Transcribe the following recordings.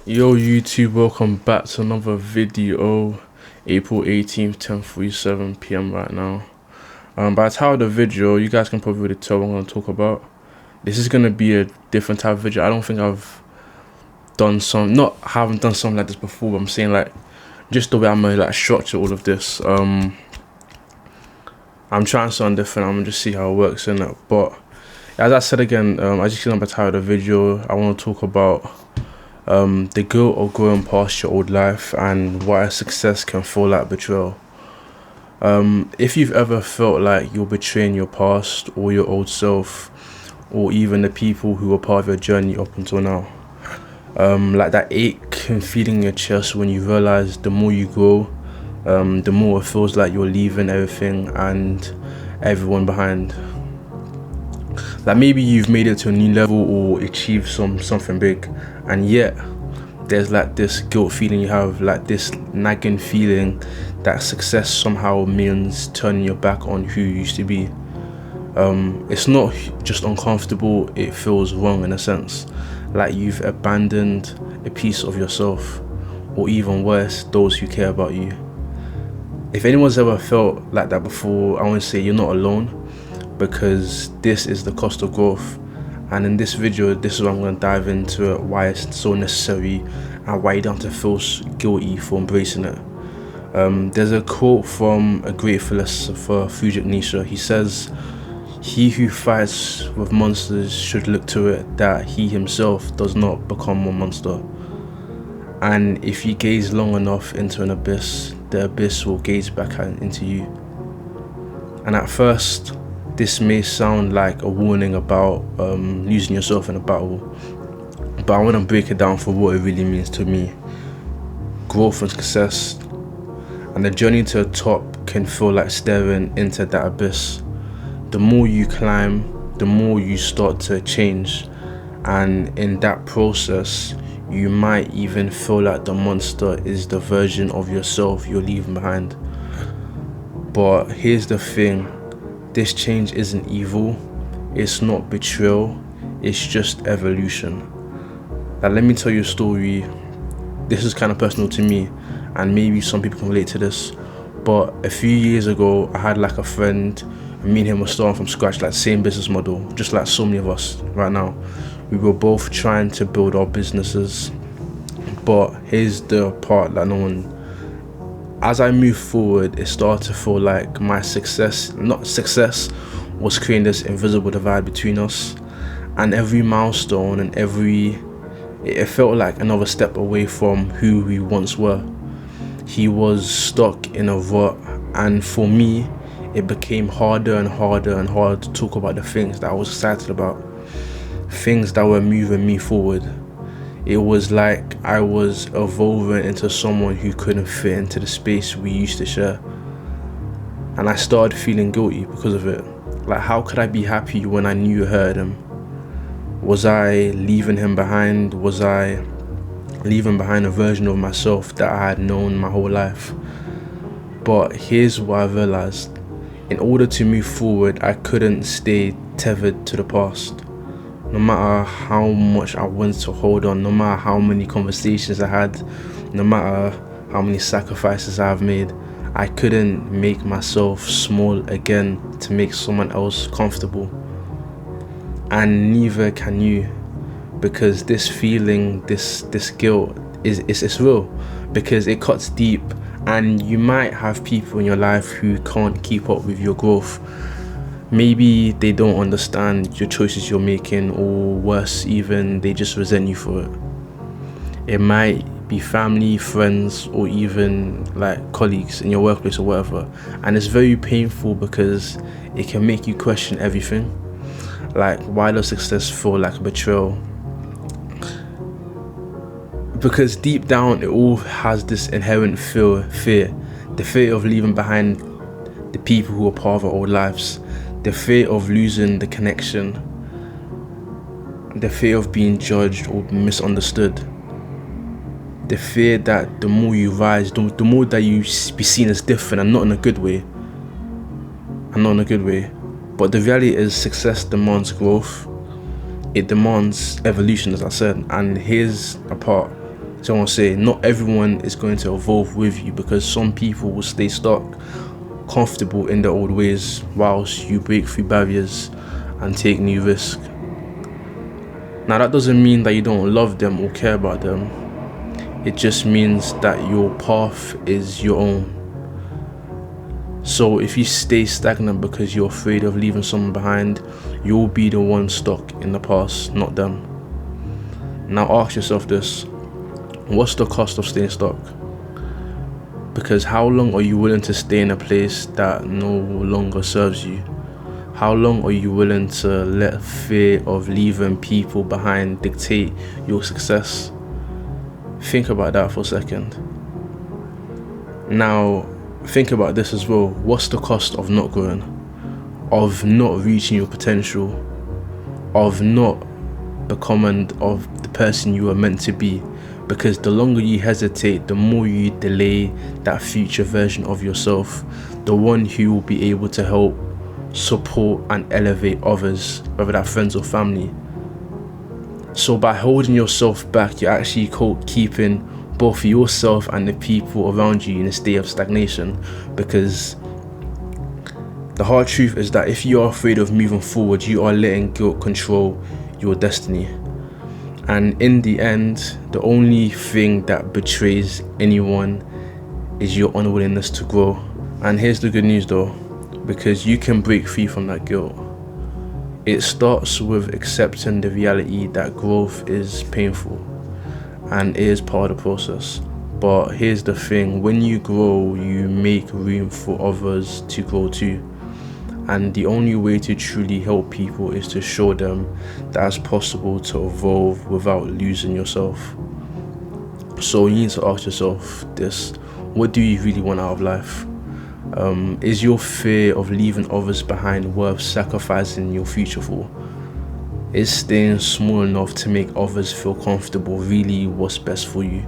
Yo YouTube, welcome back to another video. April 18th, 10:47 p.m. right now. By the title of the video, you guys can probably already tell what I'm going to talk about. This is going to be a different type of video. I don't think I've done haven't done something like this before, but I'm saying like just the way I'm going to like structure all of this. I'm trying something different. I'm going to just see how it works in it. But as I said again, as you see on the title of the video, I want to talk about the guilt of growing past your old life and why success can feel like betrayal. If you've ever felt like you're betraying your past or your old self, or even the people who were part of your journey up until now, like that ache and feeling in your chest when you realize the more you grow, the more it feels like you're leaving everything and everyone behind. Like maybe you've made it to a new level or achieved something big, and yet there's like this guilt feeling you have, like this nagging feeling that success somehow means turning your back on who you used to be. It's not just uncomfortable, it feels wrong in a sense, like you've abandoned a piece of yourself, or even worse, those who care about you. If anyone's ever felt like that before, I want to say you're not alone, because this is the cost of growth. And in this video, this is where I'm going to dive into it, why it's so necessary and why you don't have to feel guilty for embracing it. There's a quote from a great philosopher, Friedrich Nietzsche. He says, "He who fights with monsters should look to it that he himself does not become a monster. And if you gaze long enough into an abyss, the abyss will gaze back into you." And at first, this may sound like a warning about losing yourself in a battle, but I want to break it down for what it really means to me. Growth and success, and the journey to the top can feel like staring into that abyss. The more you climb, the more you start to change, and in that process, you might even feel like the monster is the version of yourself you're leaving behind. But here's the thing. This change isn't evil, it's not betrayal, it's just evolution. Now let me tell you a story. This is kind of personal to me, and maybe some people can relate to this. But a few years ago, I had like a friend, and me and him were starting from scratch, like same business model, just like so many of us right now. We were both trying to build our businesses, but here's the part that no one, as I moved forward, it started to feel like my success was creating this invisible divide between us, and every milestone and it felt like another step away from who we once were. He was stuck in a rut, and for me, it became harder and harder and harder to talk about the things that I was excited about, things that were moving me forward. It was like I was evolving into someone who couldn't fit into the space we used to share. And I started feeling guilty because of it. Like, how could I be happy when I knew I hurt him? Was I leaving him behind? Was I leaving behind a version of myself that I had known my whole life? But here's what I realized. In order to move forward, I couldn't stay tethered to the past. No matter how much I wanted to hold on, no matter how many conversations I had, no matter how many sacrifices I've made, I couldn't make myself small again to make someone else comfortable. And neither can you, because this feeling, this guilt is real, because it cuts deep, and you might have people in your life who can't keep up with your growth. Maybe they don't understand your choices you're making, or worse even, they just resent you for it. It might be family, friends, or even like colleagues in your workplace or whatever. And it's very painful because it can make you question everything. Like, why does success feel like a betrayal? Because deep down, it all has this inherent fear. The fear of leaving behind the people who are part of our old lives. The fear of losing the connection, the fear of being judged or misunderstood, the fear that the more you rise, the more that you be seen as different, and not in a good way. But the reality is, success demands growth. It demands evolution, as I said. And here's a part. So I want to say, not everyone is going to evolve with you, because some people will stay stuck, comfortable in their old ways, whilst you break through barriers and take new risks. Now that doesn't mean that you don't love them or care about them. It just means that your path is your own. So if you stay stagnant because you're afraid of leaving someone behind, you'll be the one stuck in the past, not them. Now ask yourself this: what's the cost of staying stuck? Because how long are you willing to stay in a place that no longer serves you? How long are you willing to let fear of leaving people behind dictate your success? Think about that for a second. Now, think about this as well. What's the cost of not growing? Of not reaching your potential? Of not becoming of the person you are meant to be? Because the longer you hesitate, the more you delay that future version of yourself, the one who will be able to help, support and elevate others, whether that's friends or family. So by holding yourself back, you're actually keeping both yourself and the people around you in a state of stagnation. Because the hard truth is that if you are afraid of moving forward, you are letting guilt control your destiny. And in the end, the only thing that betrays anyone is your unwillingness to grow. And here's the good news though, because you can break free from that guilt. It starts with accepting the reality that growth is painful and it is part of the process. But here's the thing: when you grow, you make room for others to grow too. And the only way to truly help people is to show them that it's possible to evolve without losing yourself. So you need to ask yourself this: what do you really want out of life? Is your fear of leaving others behind worth sacrificing your future for? Is staying small enough to make others feel comfortable really what's best for you?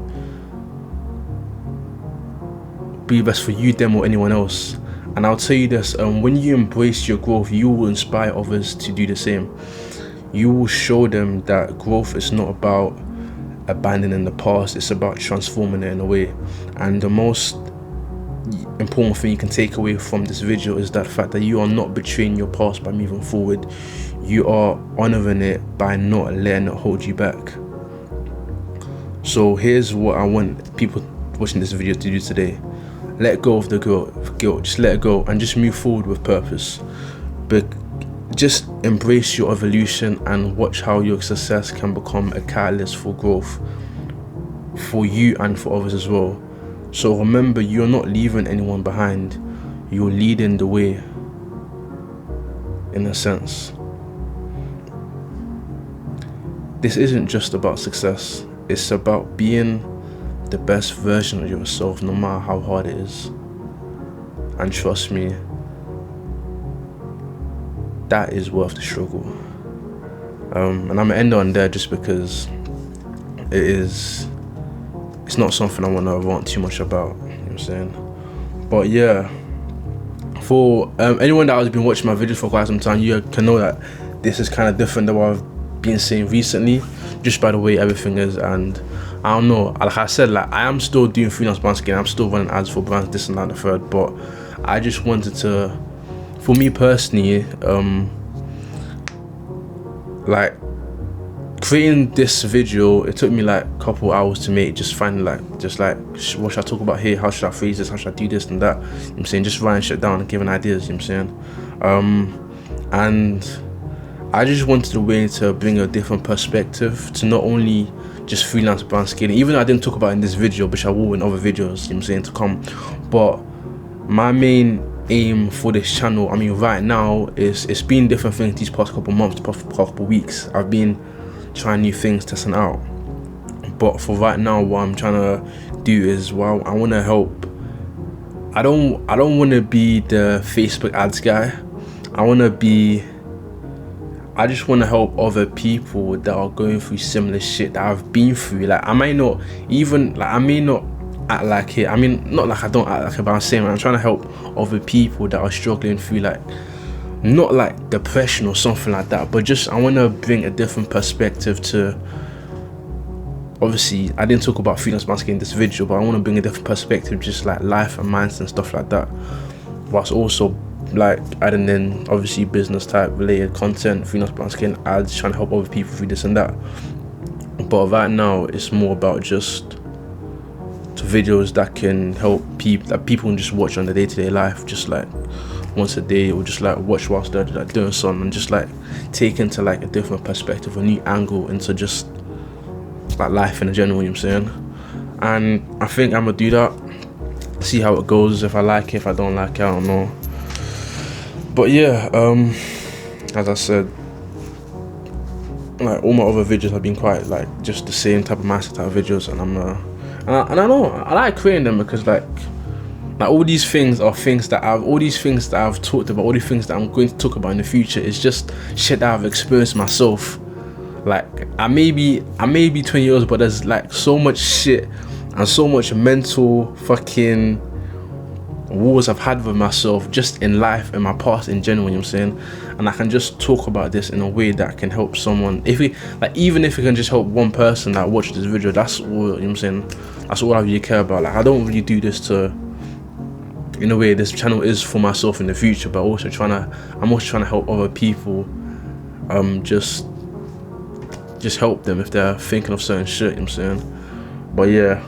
Be best for you, them, or anyone else. And I'll tell you this, when you embrace your growth, you will inspire others to do the same. You will show them that growth is not about abandoning the past, it's about transforming it in a way. And the most important thing you can take away from this video is that fact that you are not betraying your past by moving forward. You are honoring it by not letting it hold you back. So here's what I want people watching this video to do today: let go of the guilt, just let it go and just move forward with purpose. But just embrace your evolution and watch how your success can become a catalyst for growth for you and for others as well. So remember, you're not leaving anyone behind, you're leading the way, in a sense. This isn't just about success, it's about being the best version of yourself no matter how hard it is. And trust me, that is worth the struggle. And I'm gonna end on there just because it's not something I want to rant too much about, you know what I'm saying? But yeah, for anyone that has been watching my videos for quite some time, you can know that this is kind of different than what I've been saying recently, just by the way everything is. And I don't know, like I said, like I am still doing freelance brand scaling, I'm still running ads for brands, this and that and the third, but I just wanted to, for me personally, like creating this video, it took me like a couple hours to make, just finding like what should I talk about here, how should I phrase this, how should I do this and that, you know what I'm saying, just writing shit down and giving ideas, you know what I'm saying. And I just wanted a way to bring a different perspective to not only just freelance brand scaling, even though I didn't talk about it in this video, which I will in other videos, you know what I'm saying, to come. But my main aim for this channel, I mean right now, is it's been different things these past couple months, past couple weeks. I've been trying new things, testing out. But for right now, what I'm trying to do is, well, I want to help. I don't want to be the Facebook ads guy. I just want to help other people that are going through similar shit that I've been through. Like I may not act like it. I mean, not like I don't act like it, but I'm saying, I'm trying to help other people that are struggling through, like, not like depression or something like that, but just I want to bring a different perspective to obviously I didn't talk about freelance marketing in this video, but I want to bring a different perspective, just like life and mindset and stuff like that, whilst also like adding in obviously business type related content, freelance marketing ads, trying to help other people through this and that. But right now it's more about just videos that can help people, that people can just watch on their day-to-day life, just like once a day, or just like watch whilst they're like doing something, and just like take into like a different perspective, a new angle into just like life in general, you know what I'm saying? And I think I'm gonna do that, see how it goes. If I like it, if I don't like it, I don't know. But yeah, as I said, like all my other videos have been quite like just the same type of mindset type of videos, and I know I like creating them because like all these things are things that I've talked about, all these things that I'm going to talk about in the future is just shit that I've experienced myself. Like I may be 20 years old, but there's like so much shit and so much mental fucking wars I've had with myself just in life and my past in general, you know what I'm saying? And I can just talk about this in a way that can help someone. Even if it can just help one person that watch this video, that's all, you know what I'm saying? That's all I really care about. Like I don't really do this to, in a way, this channel is for myself in the future, but I'm also trying to help other people, just help them if they're thinking of certain shit, you know what I'm saying? But yeah,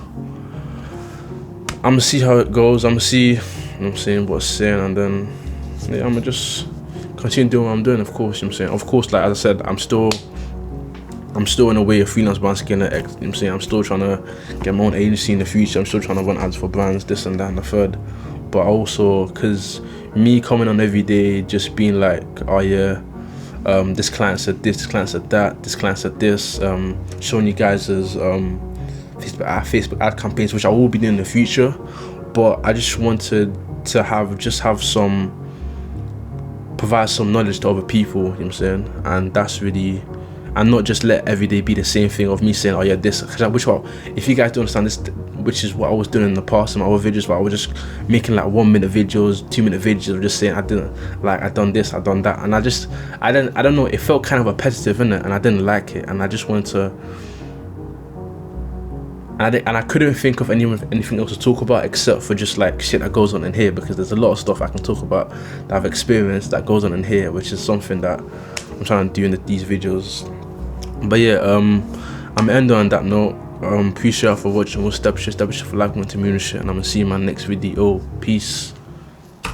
I'm gonna see how it goes. I'm gonna see, you know what I'm saying, what's saying, and then yeah, I'm gonna just continue doing what I'm doing, of course, you know what I'm saying? Of course, like as I said, I'm still in a way a freelance brand skinner, you know what I'm saying? I'm still trying to get my own agency in the future. I'm still trying to run ads for brands, this and that and the third. But also, because me coming on every day, just being like, oh yeah, this client said this client said that, this client said this, showing you guys as Facebook ad campaigns, which I will be doing in the future. But I just wanted to provide some knowledge to other people, you know what I'm saying? And that's really, and not just let every day be the same thing of me saying, oh yeah, this, if you guys don't understand this, which is what I was doing in the past in my other videos, where I was just making like 1 minute videos, 2-minute videos of just saying I done this, I done that, and I don't know, it felt kind of repetitive, innit? And I didn't like it, and I just wanted to, and I couldn't think of anything else to talk about except for just like shit that goes on in here, because there's a lot of stuff I can talk about that I've experienced that goes on in here, which is something that I'm trying to do in these videos. But yeah, I'm ending on that note. Appreciate you for watching. We'll step shit for liking and community, and I'm gonna see you in my next video. Peace.